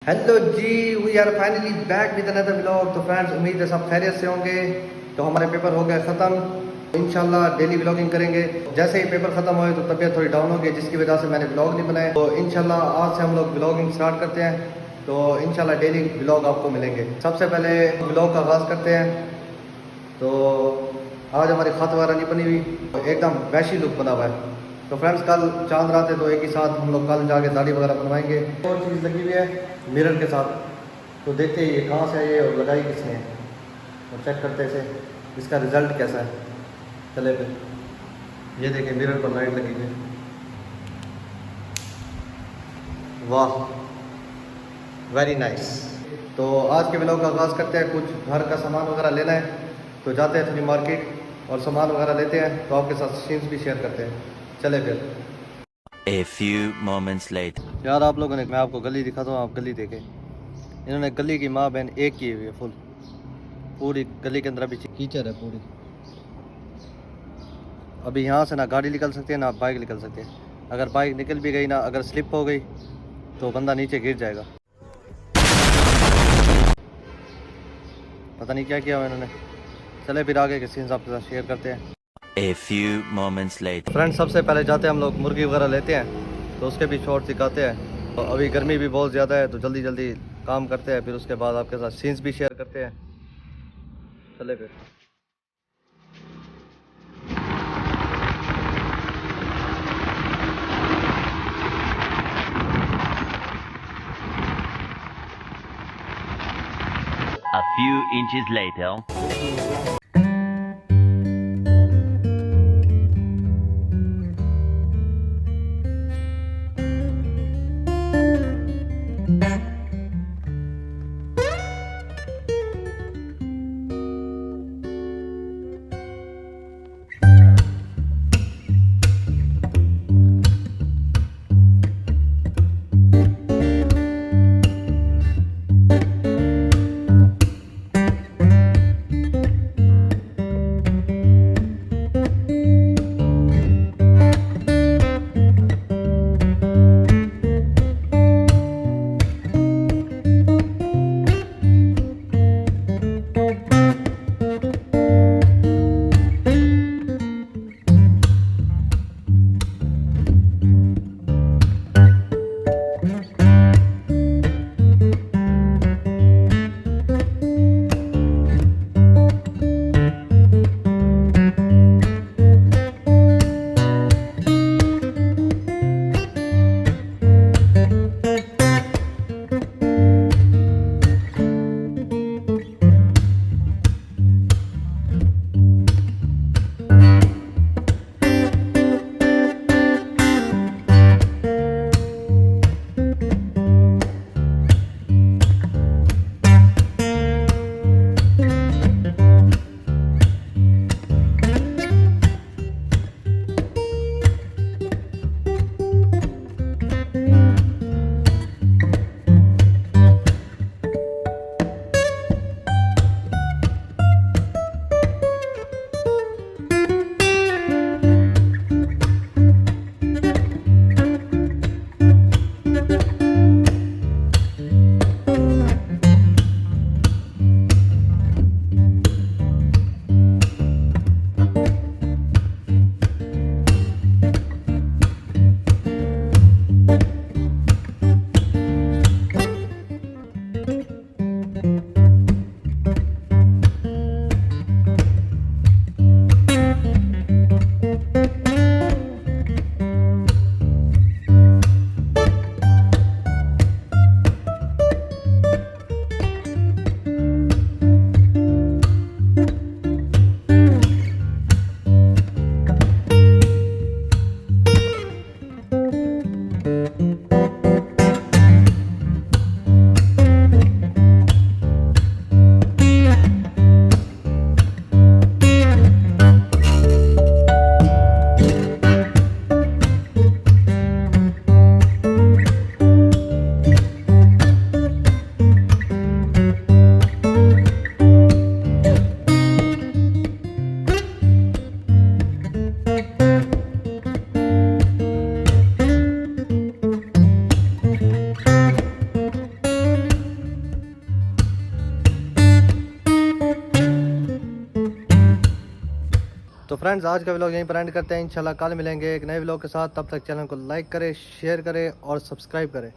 Hello ji, we are finally back with another vlog. तो friends, उम्मीद है सब खैरियत से होंगे। तो हमारे पेपर हो गए ख़त्म। इंशाल्लाह डेली व्लॉगिंग करेंगे। जैसे ही पेपर ख़त्म हुए तो तबीयत थोड़ी डाउन हो गई, जिसकी वजह से मैंने व्लॉग नहीं बनाए। तो इंशाल्लाह आज से हम लोग व्लॉगिंग स्टार्ट करते हैं। तो इंशाल्लाह डेली व्लॉग आपको मिलेंगे। सबसे पहले व्लॉग का आगाज़ करते हैं। तो आज हमारी खात वगैरह नहीं बनी हुई, एकदम वैशी लुक बना हुआ है। तो फ्रेंड्स, कल चांद रात है तो एक ही साथ हम लोग कल जाके दाढ़ी वगैरह बनवाएंगे। और चीज़ लगी हुई है मिरर के साथ। तो देखते हैं ये कहाँ से है ये और लगाई किसने है, और चेक करते हैं इसे, इसका रिज़ल्ट कैसा है। चले फिर, ये देखिए मिरर पर लाइट लगी हुई है। वाह, वेरी नाइस। तो आज के व्लॉग का आगाज़ करते हैं। कुछ घर का सामान वगैरह लेना है तो जाते हैं थोड़ी मार्केट और सामान वगैरह लेते हैं। तो आपके साथ सीन्स भी शेयर करते हैं। चले फिर। A few moments later. यार आप लोगों ने, मैं आपको गली दिखाता हूँ, आप गली देखें। इन्होंने गली की माँ बहन एक की हुई है फुल। पूरी गली के अंदर अभी कीचड़ है पूरी। अभी यहाँ से ना गाड़ी निकल सकती है ना बाइक निकल सकती है। अगर बाइक निकल भी गई ना, अगर स्लिप हो गई तो बंदा नीचे गिर जाएगा। पता नहीं क्या किया हुआ इन्होंने। चले फिर आगे के सीन्स आपके साथ शेयर करते हैं। A few moments later. Friends, सबसे पहले जाते हैं हम लोग मुर्गी वगैरह लेते हैं। तो उसके भी शॉर्ट दिखाते हैं। तो अभी गर्मी भी बहुत ज़्यादा है तो जल्दी जल्दी काम करते हैं, फिर उसके बाद आपके साथ सीन्स भी शेयर करते हैं। चले फिर। A few inches later. तो फ्रेंड्स आज का व्लॉग यहीं पर एंड करते हैं। इंशाल्लाह कल मिलेंगे एक नए व्लॉग के साथ। तब तक चैनल को लाइक करें, शेयर करें और सब्सक्राइब करें।